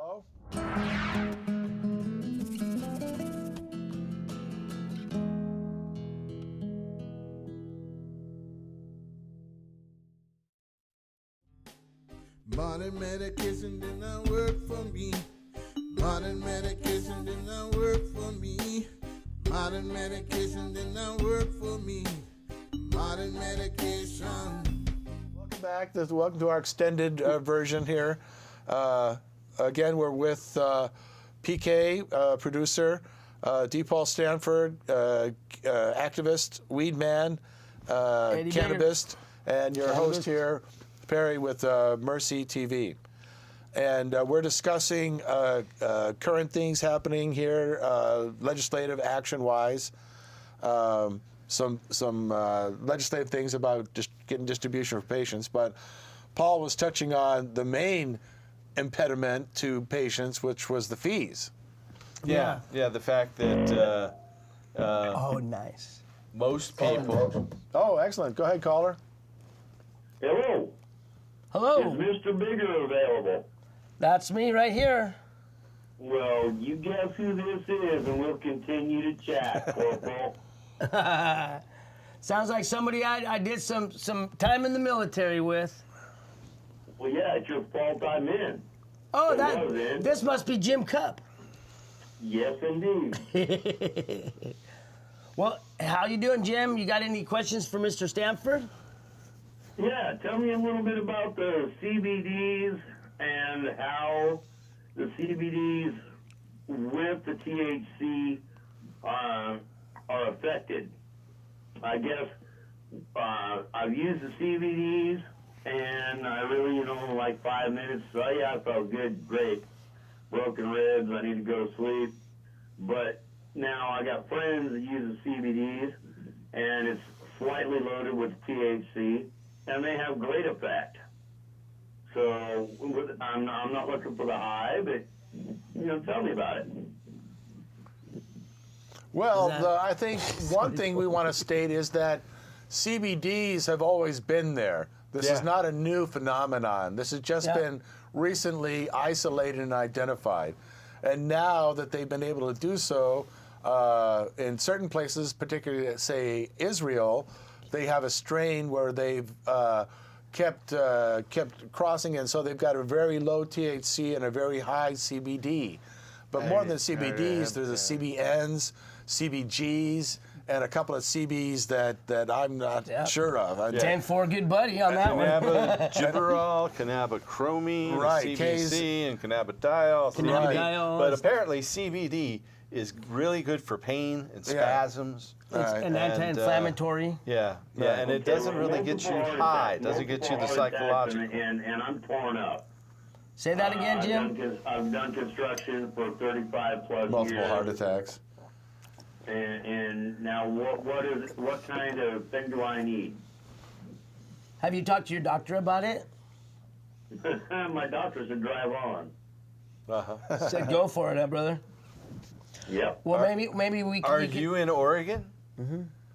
Hello? Modern medication did not work for me. Modern medication did not work for me. Modern medication did not work for me. Modern medication. Welcome back. Welcome to our extended version here. Again, we're with PK, producer, D. Paul Stanford, activist, weed man, cannabist, and your host here, Perry, with Mercy TV. And we're discussing current things happening here, legislative action-wise. Some legislative things about just getting distribution for patients. But Paul was touching on the main impediment to patients, which was the fees. Yeah, the fact that Oh, nice. most people. Oh, excellent. Go ahead, caller. Hello. Hello. Is Mr. Bigger available? That's me right here. Well, you guess who this is, and we'll continue to chat, Corporal. Sounds like somebody I did some time in the military with. Well, yeah, it's your fault I'm in. Oh, Hello, then. this must be Jim Cup. Yes, indeed. Well, how you doing, Jim? You got any questions for Mr. Stanford? Yeah, tell me a little bit about the CBDs and how the CBDs with the THC are affected. I guess I've used the CBDs, and I really, like 5 minutes. So yeah, I felt good, great. Broken ribs, I need to go to sleep. But now I got friends that use the CBDs, and it's slightly loaded with THC, and they have great effect. So I'm not looking for the high, but tell me about it. Well, I think one thing we want to state is that CBDs have always been there. This is not a new phenomenon. This has just been recently isolated and identified. And now that they've been able to do so, in certain places, particularly, say, Israel, they have a strain where they've kept crossing, and so they've got a very low THC and a very high CBD. But more than CBDs, there's the CBNs, CBGs, and a couple of CBs that I'm not sure of. 10-4, good buddy on that one. Cannabigerol, cannabichromine, Right, CBC, and cannabidiol. Cannabidiol. But apparently CBD is really good for pain and spasms. It's an anti-inflammatory. And it doesn't really get you high. It doesn't get you the psychological. And I'm torn up. Say that again, Jim. I've done construction for 35 plus years. Multiple heart attacks. And now what kind of thing do I need? Have you talked to your doctor about it? My doctor said drive on. Said go for it, brother. Yep. Well, maybe we can. Are you in Oregon?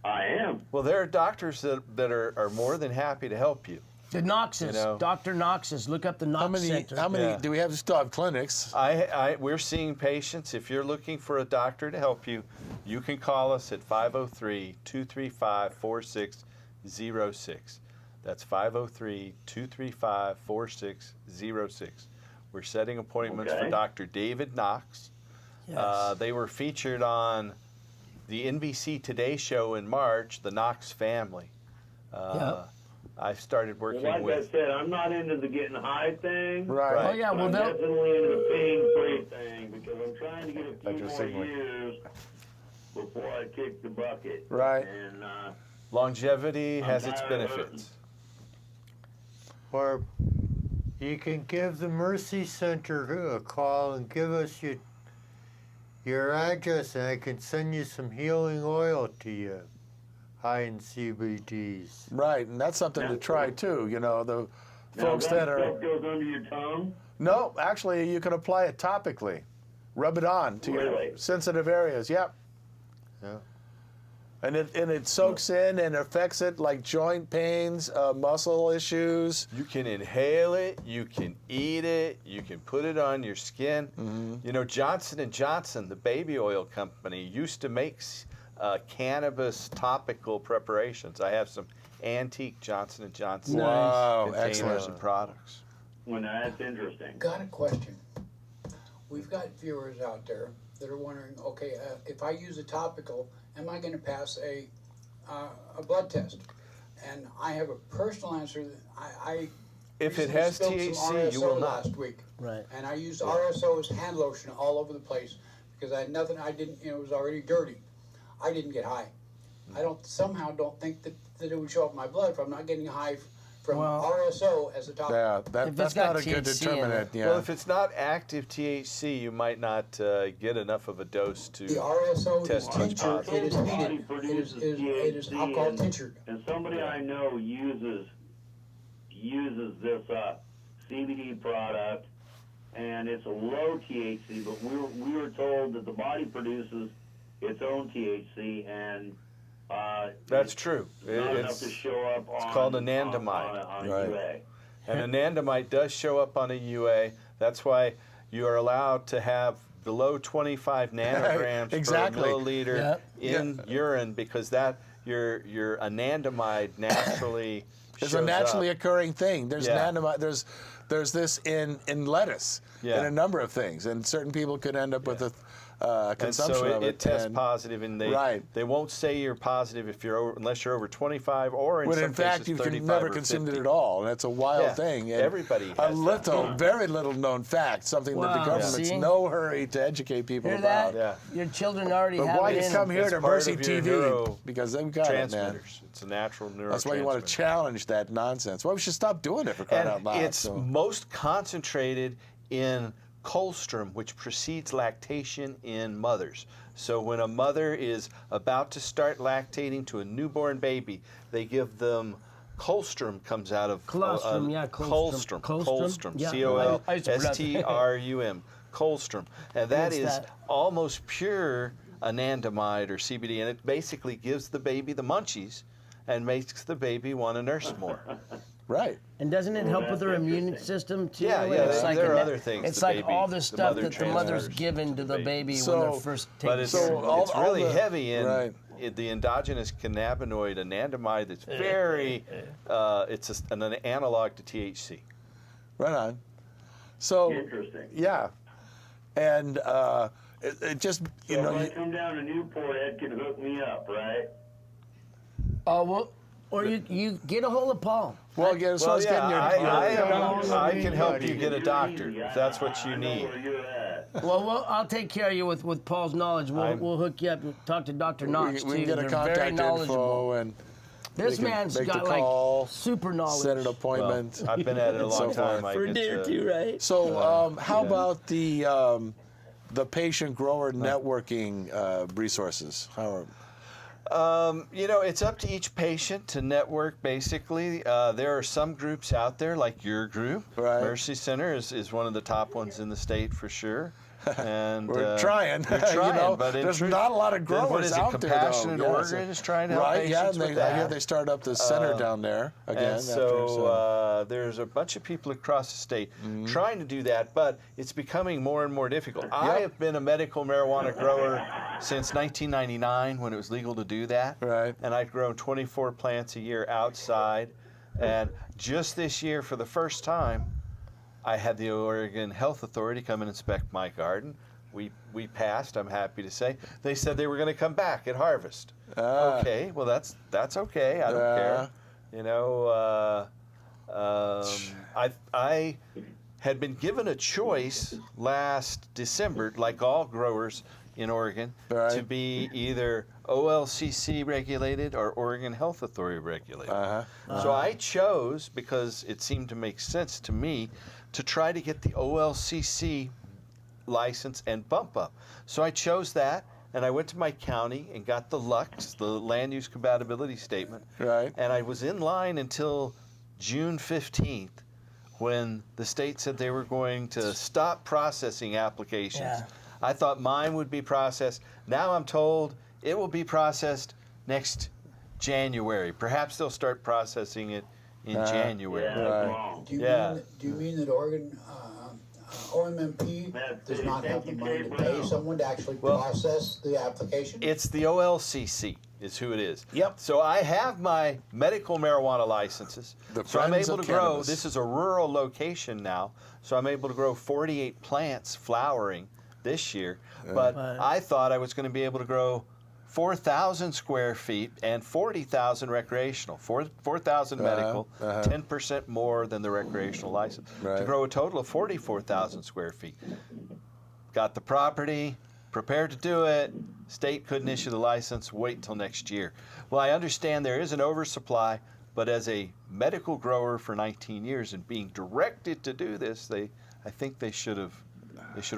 I am. Well, there are doctors that are more than happy to help you. The Knoxes, Dr. Knoxes. Look up the Knox Center. How many do we have? Still have clinics? We're seeing patients. If you're looking for a doctor to help you, you can call us at 503-235-4606. That's 503-235-4606. We're setting appointments for Dr. David Knox. Yes. They were featured on the NBC Today show in March, the Knox family. I started working like with. I said, I'm not into the getting high thing. Right. Oh yeah, well I'm they'll. definitely into the pain-free thing because I'm trying to get a few more signaling. years before I kick the bucket. Right. And Longevity has its tired of benefits. Or you can give the Mercy Center a call and give us your address, and I can send you some healing oil to you, high in CBDs. Right, and that's something to try too. The folks that are. stuff goes under your tongue. No, actually, you can apply it topically. Rub it on to your Really? sensitive areas. Yep. Yeah. And it soaks in and affects it like joint pains, muscle issues. You can inhale it, you can eat it, you can put it on your skin. You know, Johnson & Johnson, the baby oil company, used to make cannabis topical preparations. I have some antique Johnson & Johnson Wow, containers excellent. and products. Well, that's interesting. Got a question. We've got viewers out there that are wondering, okay, if I use a topical, am I going to pass a blood test? And I have a personal answer. That I If it recently has spilled some THC, you will RSO not. last week. Right. And I used RSO as hand lotion all over the place because I had nothing. I didn't. It was already dirty. I didn't get high. I don't think that it would show up in my blood if I'm not getting high from Well- RSO as a topical. Yeah, If that's it's got not a good THC in it. determinant. Yeah. Well, if it's not active THC, you might not get enough of a dose to. The RSO is Test tinctured. positive. It is The body heated. It produces is THC alcohol and- tinctured. And somebody I know uses this CBD product, and it's a low THC, but we were told that the body produces its own THC, and That's it's true. not enough to show up on. called anandamide. On Right. UA. And anandamide does show up on a UA. That's why you are allowed to have below 25 nanograms Exactly. per milliliter Yeah. in urine, because that your anandamide naturally It's shows a naturally up. occurring thing. There's Yeah. there's this in lettuce, Yeah. in a number of things, and certain people could end up with a And consumption so of it tests and- positive, and they Right. they won't say you're positive if you're unless you're over 25, or in When some in fact cases you 35 can never or consume it 50. at all, and it's a wild Yeah, thing. And everybody a has little, very little known fact, something that Wow. the government's See? no hurry to educate people Hear about. that? Yeah. Your children already But have why it you in come here It's to part Mercy of your TV? Because they've got it, man. Transmitters. It's a natural neurotransmitter. That's why you want to challenge that nonsense. Well, we should stop doing it for crying out And loud. it's so. most concentrated in colostrum, which precedes lactation in mothers. So when a mother is about to start lactating to a newborn baby, they give them colostrum. Comes out of Colostrum, yeah, colostrum. colostrum, Colostrum, yeah. I used to pronounce it. COLSTRUM, colostrum, and that What's is that? almost pure anandamide or CBD, and it basically gives the baby the munchies and makes the baby want to nurse more. Right. And doesn't it help with their that's immune interesting. system too? Yeah, yeah, It's there are a- other things It's the like baby- all the the stuff mother that the mother's transfers given to the baby So- when they're first taking But it's, So all- it's all really the- heavy in right. the endogenous cannabinoid anandamide. That's very, it's an analog to THC. Right on. So, Interesting. yeah. And it just, you So know, if I come down to Newport, Ed can hook me up, right? Oh well, or you get a hold of Paul. well, yeah, as far as getting your, I can help you get a It's doctor easy. if that's what you I know need. where you're at. Well, I'll take care of you with Paul's knowledge. We'll hook you up and talk to Dr. Knox we too. can get a They're very contact knowledgeable. info and This we can man's make the got call, like super knowledge. set an appointment. I've been at it a So long time. forth. I For get deer to- too, right? So, how about the patient grower networking resources? How are, You know, it's up to each patient to network, basically. There are some groups out there, like your group. Right. Mercy Center is one of the top ones in the state for sure. And We're trying. We're trying, you know, but in there's truth- not a lot of then growers what is it, out there. Compassionate though. Oregon is trying to help right? Yeah, patients and with I hear that. they started up the center down there again. And after, so there's a bunch of people across the state trying to do that, but it's becoming more and more difficult. I have been a medical marijuana grower since 1999 when it was legal to do that. Right. And I've grown 24 plants a year outside. And just this year, for the first time, I had the Oregon Health Authority come and inspect my garden. We passed, I'm happy to say. They said they were going to come back at harvest. Okay, well that's okay. I don't care. You know, I had been given a choice last December, like all growers in Oregon, Right. to be either OLCC regulated or Oregon Health Authority regulated. So I chose, because it seemed to make sense to me, to try to get the OLCC license and bump up. So I chose that, and I went to my county and got the LUX, the Land Use Compatibility Statement. Right. And I was in line until June 15th, when the state said they were going to stop processing applications. Yeah. I thought mine would be processed. Now I'm told it will be processed next January. Perhaps they'll start processing it in January. Yeah, that's wrong. Do you mean that Oregon OMMP does not have the money to pay someone to actually process the application? It's the OLCC is who it is. Yep. So I have my medical marijuana licenses. The so I'm Friends able of to grow. Cannabis. This is a rural location now. So I'm able to grow 48 plants flowering this year. But I thought I was going to be able to grow 4,000 square feet and 40,000 recreational. 4,000 medical, 10% more than the recreational license. To Right. grow a total of 44,000 square feet. Got the property, prepared to do it. State couldn't issue the license, wait till next year. Well, I understand there is an oversupply, but as a medical grower for 19 years and being directed to do this, I think they should have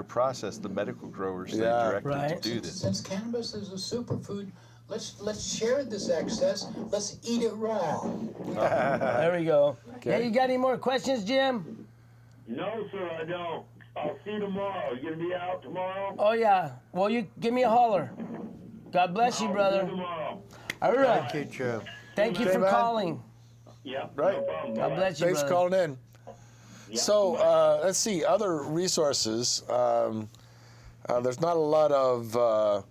processed the medical growers they Yeah. directed Right. to do this. Since cannabis is a superfood, let's share this excess. Let's eat it raw. There we go. Okay. Yeah, you got any more questions, Jim? No, sir, I don't. I'll see you tomorrow. You gonna be out tomorrow? Oh yeah. Well, you give me a holler. God bless you, I'll see brother. you tomorrow. All right. Thank you, Jim. Thank you Okay, for man. calling. Yeah, Right. no problem. God Bye-bye. bless you, Thanks for brother. calling in. Yeah. So let's see other resources. There's not a lot of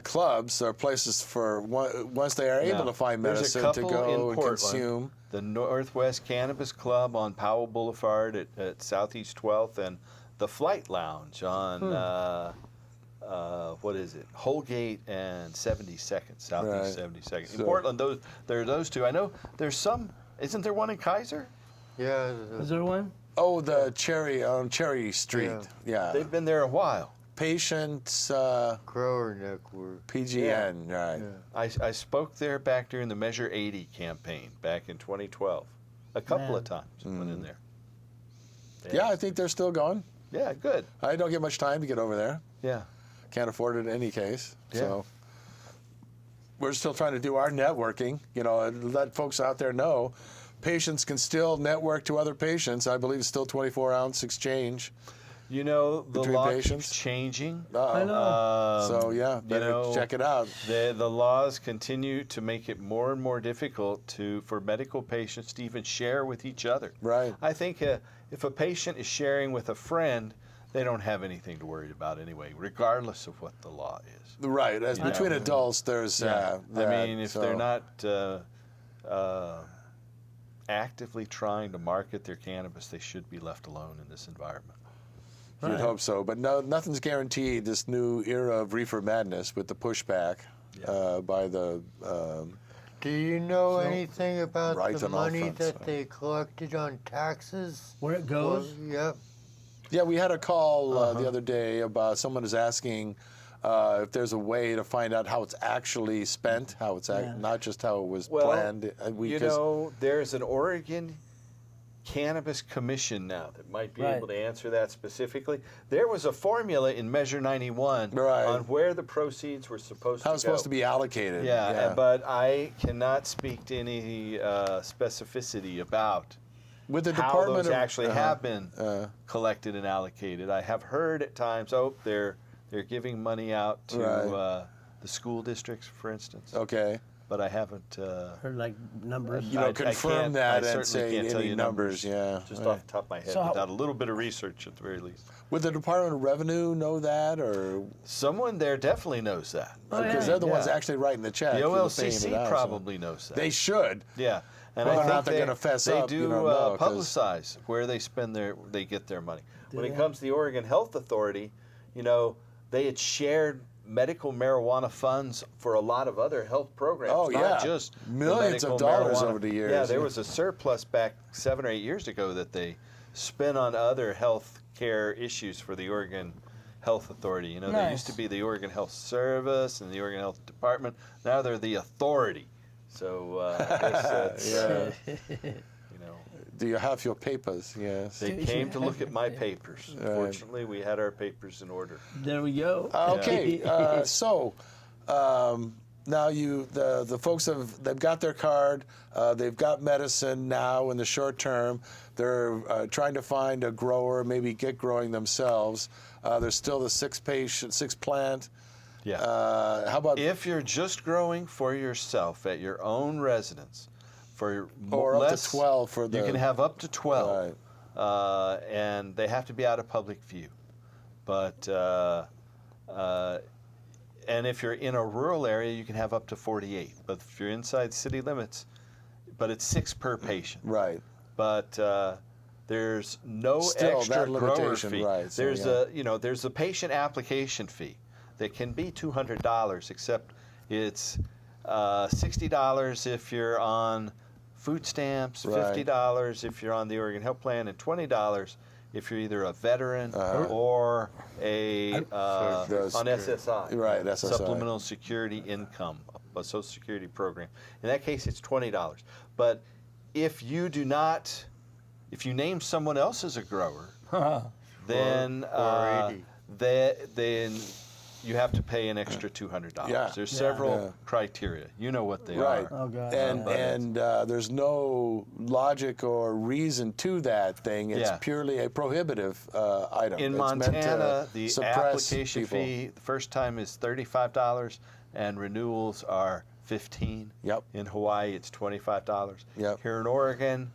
clubs or places for once they are able No. to find There's a medicine to couple go in and Portland. consume. The Northwest Cannabis Club on Powell Boulevard at Southeast 12th, and the Flight Lounge on what is it? Holgate and 72nd, Southeast Right. 72nd. In So- Portland, there are those two. I know there's some. Isn't there one in Kaiser? Yeah, Is there one? Oh, the Cherry on Cherry Street. Yeah. They've been there a while. Patients grower network. PGN. Right. I spoke there back during the Measure 80 campaign back in 2012. A couple of times I went in there. Yeah, I think they're still going. Yeah, good. I don't get much time to get over there. Yeah. Can't afford it in any case. Yeah. So we're still trying to do our networking, and let folks out there know patients can still network to other patients. I believe it's still 24-ounce exchange. You know, the Between law patients? keeps changing. I know. So yeah, better check it out. The laws continue to make it more and more difficult for medical patients to even share with each other. Right. I think if a patient is sharing with a friend, they don't have anything to worry about anyway, regardless of what the law is. Right. As between adults, there's I that, mean, if so- they're not actively trying to market their cannabis, they should be left alone in this environment. You'd hope so, but no, nothing's guaranteed. This new era of reefer madness with the pushback by the. Do you know anything about Right the on all money fronts, that so. they collected on taxes? Where it goes? Yep. Yeah, we had a call the other day about someone is asking if there's a way to find out how it's actually spent, how it's not just how it was planned. There's an Oregon Cannabis Commission now that might be able to answer that specifically. There was a formula in Measure 91 on where the proceeds were supposed to go. how it's supposed to be allocated. But I cannot speak to any specificity about with the how Department those of actually have been collected and allocated. I have heard at times, they're giving money out to the school districts, for instance. Okay. But I haven't Heard like numbers. confirm that I and certainly say can't tell any you numbers. just off the top of my head, So how- without a little bit of research at the very least. Would the Department of Revenue know that, or Someone there definitely knows that. because they're the ones actually writing the check? The for OLCC paying it out, so. probably knows that. They should. Yeah. And Whether I or think not they're gonna fess they up, do you don't know, 'cause- publicize where they they get their money. When it comes to the Oregon Health Authority, they had shared medical marijuana funds for a lot lot of other health programs. Oh, not yeah. just the Millions of medical dollars marijuana. over the years, Yeah, there yeah. was a surplus back 7 or 8 years ago that they spent on other health care issues for the Oregon Health Authority. There used to be the Oregon Health Service and the Oregon Health Department. Now they're the authority. So I guess that's, Do you have your papers? Yes. they came to look at my papers. Fortunately, we had our papers in order. There we go. Okay, so now the folks they've got their card, they've got medicine now in the short term. They're trying to find a grower, maybe get growing themselves. There's still the six plant Yeah. How about If you're just growing for yourself at your own residence, for or up less, to 12 for the? you can have up to 12, Right. and they have to be out of public view. But and if you're in a rural area, you can have up to 48. But if you're inside city limits, but it's 6 per patient. Right. But there's no Still, extra that grower limitation, fee. right, so, There's yeah. there's a patient application fee that can be $200, except it's $60 if you're on food stamps, Right. $50 if you're on the Oregon Health Plan, and $20 if you're either a veteran Uh-huh. or a Those- on SSI, Right, SSI. Supplemental Security Income, a Social Security program. In that case, it's $20. But if you do not, if you name someone else as a grower, then or 80. then you have to pay an extra $200. Yeah. There's Yeah. several Yeah. criteria. You know what they Right. are. Oh, God. And there's no logic or reason to that thing. It's Yeah. purely a prohibitive item. In It's meant to Montana, the suppress application people. fee the first time is $35, and renewals are $15. Yep. In Hawaii, it's $25. Yep. Here in Oregon,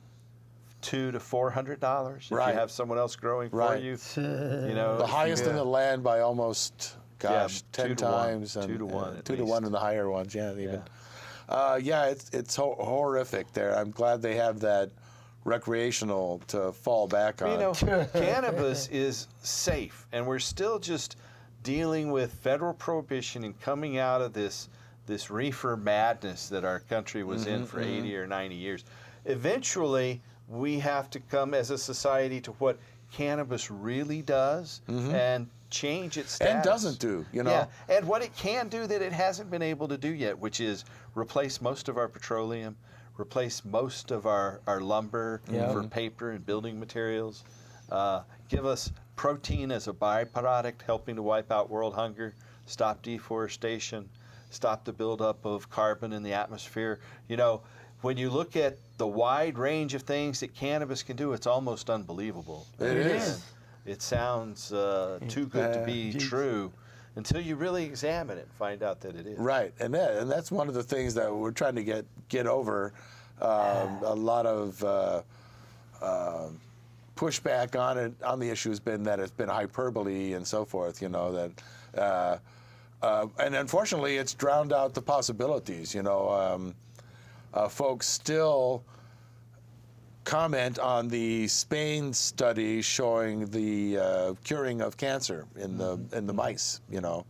$200 to $400 if Right. you have someone else growing for Right. you. You know, The highest in the land by almost, gosh, 2 10 to 1. times. 2 to 1 at 2 to 1 least. in the higher ones, yeah, even. It's horrific there. I'm glad they have that recreational to fall back on. You know, cannabis is safe, and we're still just dealing with federal prohibition and coming out of this reefer madness that our country was in for 80 or 90 years. Eventually, we have to come as a society to what cannabis really does and change its status. And doesn't do, you know. Yeah, and what it can do that it hasn't been able to do yet, which is replace most of our petroleum, replace most of our lumber for paper and building materials, give us protein as a byproduct, helping to wipe out world hunger, stop deforestation, stop the buildup of carbon in the atmosphere. You know, when you look at the wide range of things that cannabis can do, it's almost unbelievable. It is. It sounds too good to be true until you really examine it and find out that it is. Right, and that's one of the things that we're trying to get over. A lot of pushback on it, on the issue has been that it's been hyperbole and so forth. You know that, and unfortunately, it's drowned out the possibilities. You know, folks still comment on the Spain study showing the curing of cancer in the mice. You know,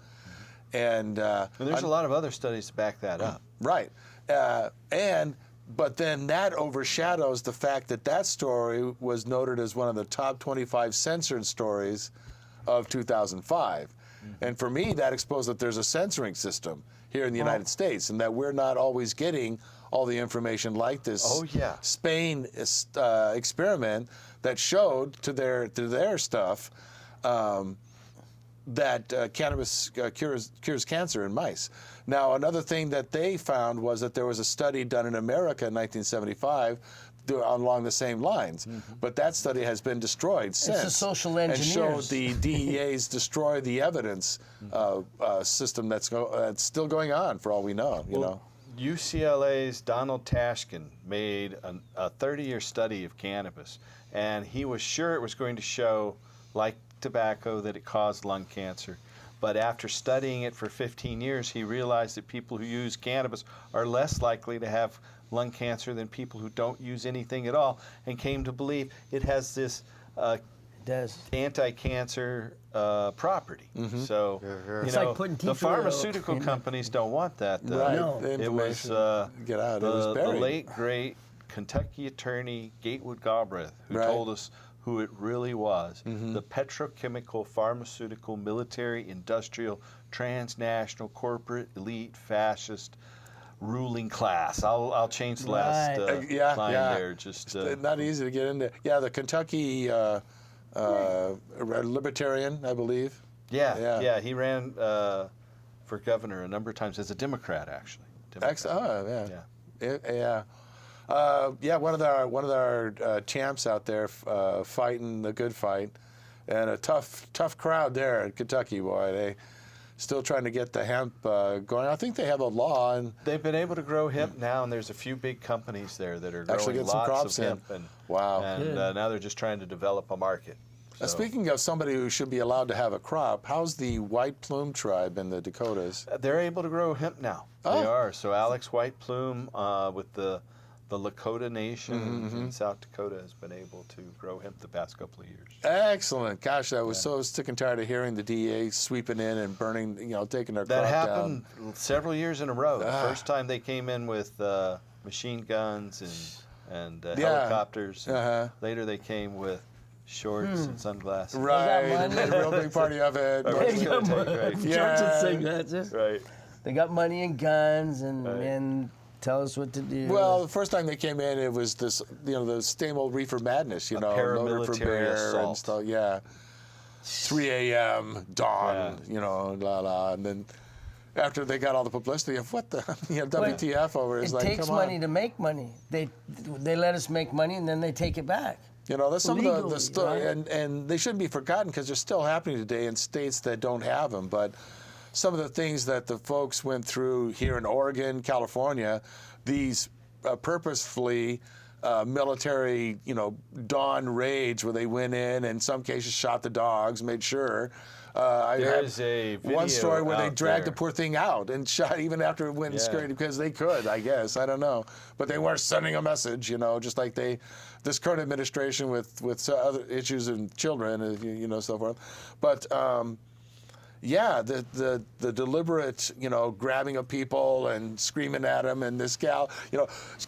and there's a lot of other studies to back that up. right, but then that overshadows the fact that that story was noted as one of the top 25 censored stories of 2005. And for me, that exposed that there's a censoring system here in the United States, and that we're not always getting all the information like this Spain experiment that showed to their stuff that cannabis cures cancer in mice. Now, another thing that they found was that there was a study done in America in 1975 along the same lines, but that study has been destroyed since. the social and engineers. showed the DEA's destroy the evidence system that's still going on for all we know. You know. UCLA's Donald Tashkin made a 30-year study of cannabis, and he was sure it was going to show, like tobacco, that it caused lung cancer. But after studying it for 15 years, he realized that people who use cannabis are less likely to have lung cancer than people who don't use anything at all, and came to believe it has this anti-cancer property. So, you It's know, like putting the tea tree oil pharmaceutical in- companies don't want that. Right. No. The It was information get out. It was the buried. late great Kentucky attorney Gatewood Galbraith who Right. told us who it really was: the petrochemical, pharmaceutical, military, industrial, transnational, corporate, elite, fascist ruling class. I'll change the last Right. line yeah. there. Just It's not easy to get into. Yeah, the Kentucky libertarian, I believe. yeah. He ran for governor a number of times as a Democrat, actually. Democrat. One of our champs out there fighting the good fight, and a tough crowd there in Kentucky, boy. still trying to get the hemp going. I think they have a law, and They've been able to grow hemp now, and there's a few big companies there that are Actually growing get some lots crops of in. hemp. And, Wow. And now they're just trying to develop a market. So, speaking of somebody who should be allowed to have a crop, how's the White Plume tribe in the Dakotas? they're able to grow hemp now. They Oh. are. So Alex White Plume with the Lakota Nation Mm-hmm, in South Dakota has been able to grow hemp the past couple of years. Excellent. Gosh, I was so sick and tired of hearing the DEA sweeping in and burning, taking their That crop happened several years in a row. The Ah. first time they came in with machine guns and Yeah. helicopters. And Uh-huh. Later they came with shorts and sunglasses. down. Right, money? and a real big party of it. Or They it's got gonna money. take, right? Yeah. Church and cigarettes. Right. They got money and guns and Right. and tell us what to do. Well, the first time they came in, it was this, the same old reefer madness, loaded for paramilitary bear assault. and stuff. Yeah, 3 a.m. dawn, la la, and then after they got all the publicity of what the, WTF over, is it like, takes come money on. to make money. They let us make money and then they take it back. That's some of the Legally, story, right? and they shouldn't be forgotten because they're still happening today in states that don't have them. But some of the things that the folks went through here in Oregon, California, these purposefully military, dawn raids where they went in and in some cases shot the dogs, made sure. I There had is a video one story where they out dragged there. the poor thing out and shot even after it went and Yeah. scurried because they could, I guess. I don't know. But they weren't sending a message, just like this current administration with other issues and children, so forth. But yeah, the deliberate, grabbing of people and screaming at them, and this gal,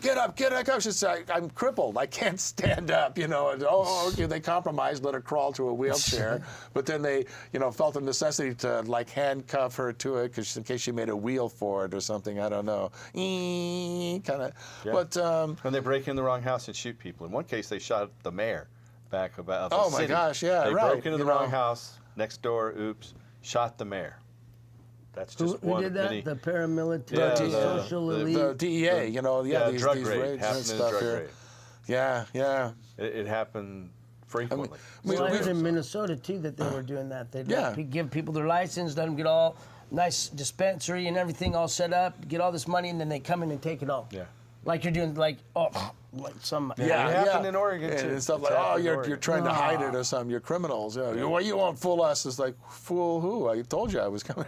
get up. She said, I'm crippled. I can't stand up, and okay, they compromised, let her crawl to a wheelchair, but then they, felt the necessity to handcuff her to it in case she made a wheel for it or something. I don't know, kind of. Yeah. But When they break in the wrong house and shoot people. In one case, they shot the mayor back of the Oh, my city. gosh, yeah, They right, broke into the wrong house next door. Oops, shot the mayor. That's just Who one did of that? many. The paramilitary, Yeah, social the elite. the DEA, these drug raids raid and happened in a stuff drug here. raid. Yeah. It happened frequently. Well, I heard in Minnesota too that they were doing that. They'd Yeah. give people their license, let them get all nice dispensary and everything all set up, get all this money, and then they come in and take it all. Yeah. Like you're doing, like some. Yeah, It happened in Oregon, and, too. and stuff It's like, oh, happened in you're Oregon. trying to hide it or something. You're criminals. Well, you won't fool us. It's like, fool who? I told you I was coming.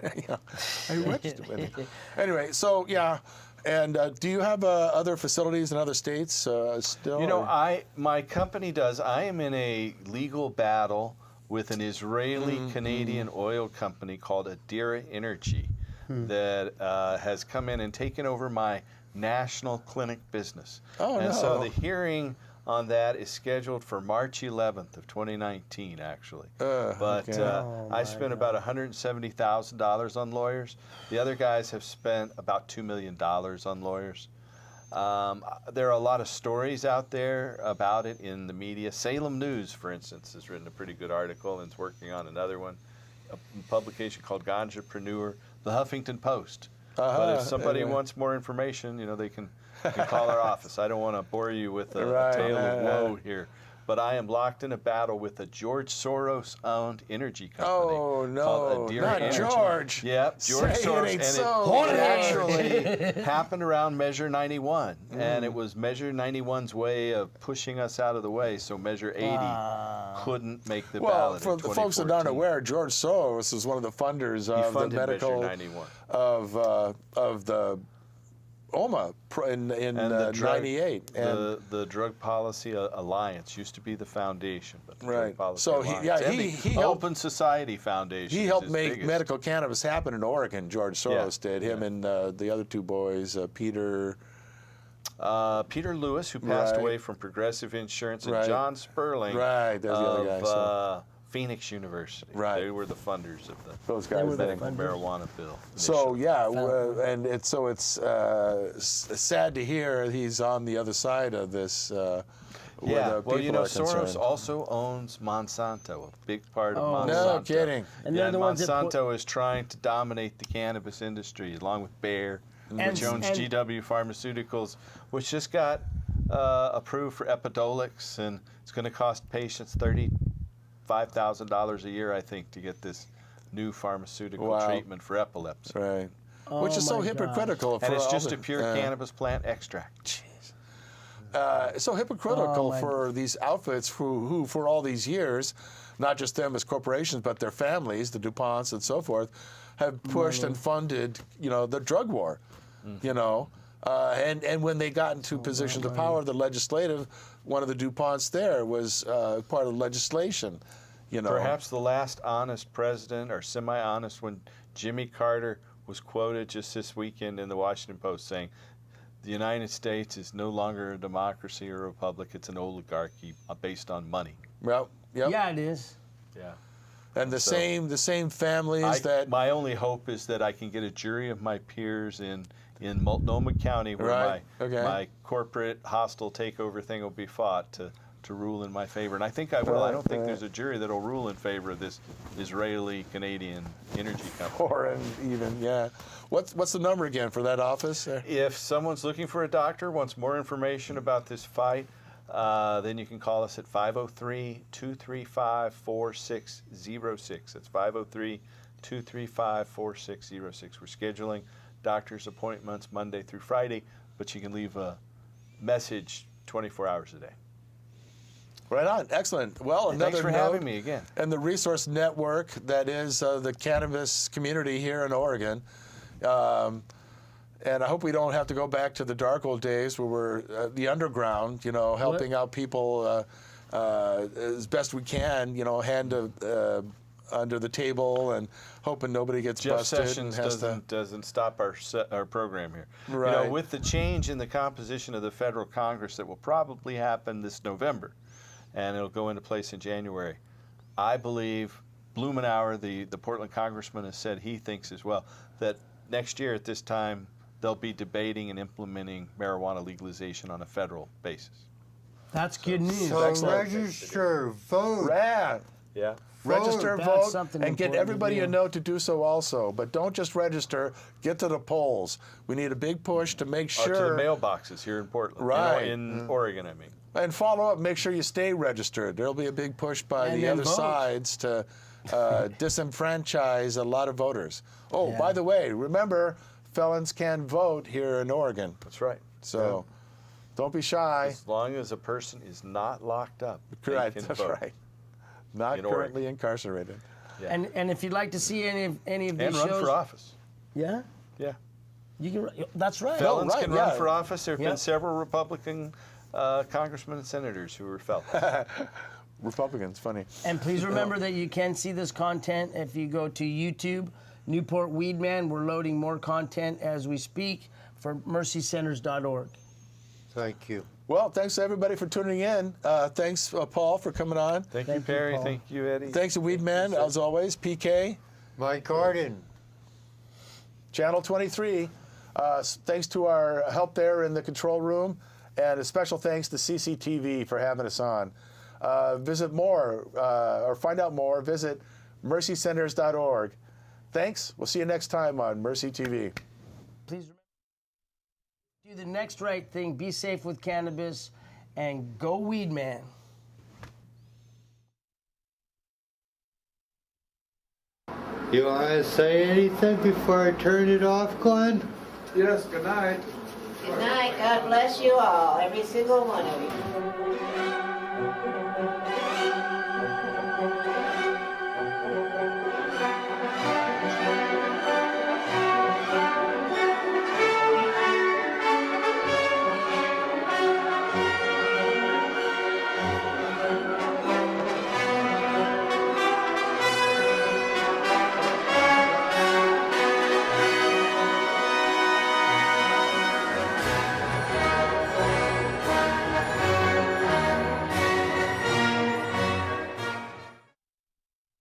I registered with you. Anyway, so yeah, and do you have other facilities in other states still? or- My company does. I am in a legal battle with an Israeli-Canadian oil company called Adira Energy that has come in and taken over my national clinic business. Oh, and so no. the hearing on that is scheduled for March 11th of 2019, actually. But okay. I spent about $170,000 on lawyers. The other guys have spent about $2 million on lawyers. There are a lot of stories out there about it in the media. Salem News, for instance, has written a pretty good article and is working on another one, a publication called Ganjapreneur, the Huffington Post. But if somebody anyway. wants more information, they can call our office. I don't want to bore you with a Right, tale of right, woe here. But I am locked in a battle with a George Soros-owned energy company Oh, no, called Adira not Energy. George. Yep, George Say it Soros. ain't And so. it actually happened around Measure 91, and it was Measure 91's way of pushing us out of the way, so Measure 80 couldn't make the Well, ballot for in the folks that aren't 2014. aware, George Soros is one of the funders He of the funded medical Measure 91. of the OMA in And the drug, '98. And the Drug Policy Alliance used to be the foundation, but the Right. Drug Policy So he- Alliance yeah, and he the helped- Open Society Foundation. he is helped his make biggest. medical cannabis happen in Oregon. George Soros Yeah. did. Him and the other two boys, Peter. Peter Lewis, who passed Right. away from Progressive Insurance, and Right. John Sperling Right, there's the other of guy, so- Phoenix University. Right. They were the funders of the Those guys. were the there. medical marijuana bill. So initially. yeah, and it's sad to hear he's on the other side of this. Where Yeah, the well, people are Soros concerned. also owns Monsanto, a big part of Oh. Monsanto. No kidding. And they're Yeah, the ones that put- Monsanto is trying to dominate the cannabis industry, along with Bayer, which owns and- GW Pharmaceuticals, which just got approved for Epidiolex, and it's going to cost patients $35,000 a year, I think, to get this new pharmaceutical Wow. treatment for epilepsy. Right. Which is so my hypocritical. For And it's all just the- a pure cannabis plant extract. It's so hypocritical Oh, my for these outfits who, for all these years, not just them as corporations, but their families, the DuPonts and so forth, have pushed and funded, the drug war, and when they got into positions of power, the legislative, one of the DuPonts there was part of the legislation, Perhaps the last honest president, or semi-honest, when Jimmy Carter was quoted just this weekend in the Washington Post saying, "The United States is no longer a democracy or a republic; it's an oligarchy based on money." Well, yep. Yeah, it is. Yeah. And the same families My only hope is that I can get a jury of my peers in Multnomah County, where Right, okay. my corporate hostile takeover thing will be fought, to rule in my favor. And I think I will. I don't think there's a jury that'll rule in favor of this Israeli-Canadian energy company. or even, yeah. What's the number again for that office? If someone's looking for a doctor, wants more information about this fight, then you can call us at 503-235-4606. That's 503-235-4606. We're scheduling doctor's appointments Monday through Friday, but you can leave a message 24 hours a day. Right on. Excellent. Well, another Thanks for note, having me again. And the resource network that is the cannabis community here in Oregon. And I hope we don't have to go back to the dark old days where we're the underground, helping out people as best we can, hand under the table and hoping nobody gets Jeff busted. Sessions and has doesn't stop our program here. Right. With the change in the composition of the federal Congress that will probably happen this November, and it'll go into place in January, I believe Blumenauer, the Portland congressman, has said he thinks as well that next year at this time they'll be debating and implementing marijuana legalization on a federal basis. That's good news. So Excellent. register, vote. Yeah. Yeah. Register, That's vote, something and get important to everybody do. a note to do so also. But don't just register, get to the polls. We need a big push to make Or to the sure, mailboxes here in Portland. Right. In Oregon, I mean. and follow up, make sure you stay registered. There'll be a big push by And the then other vote. sides to disenfranchise a lot of voters. Oh, Yeah. by the way, remember, felons can vote here in Oregon. That's right. So don't be shy. As long as a person is not locked up, they Right, can that's vote. right. Not In Oregon. currently incarcerated. Yeah. And if you'd like to see any of And these run shows, for office. yeah, Yeah. you can. That's right. Felons right, can yeah. run for office. There have Yep. been several Republican congressmen and senators who were felons. Republicans, funny. And please remember that you can see this content if you go to YouTube, Newport Weedman. We're loading more content as we speak for mercycenters.org. Thank you. Well, thanks everybody for tuning in. Thanks, Paul, for coming on. Thank you, Thank you, Perry. Paul. Thank you, Eddie. Thanks to Weedman, as always. PK, Mike Arden. Channel 23. Thanks to our help there in the control room, and a special thanks to CCTV for having us on. Visit more, or find out more, visit mercycenters.org. Thanks. We'll see you next time on Mercy TV. Please remember, do the next right thing, be safe with cannabis, and go Weedman. You want to say anything before I turn it off, Glenn? Yes, good night. Good night. God bless you all, every single one of you.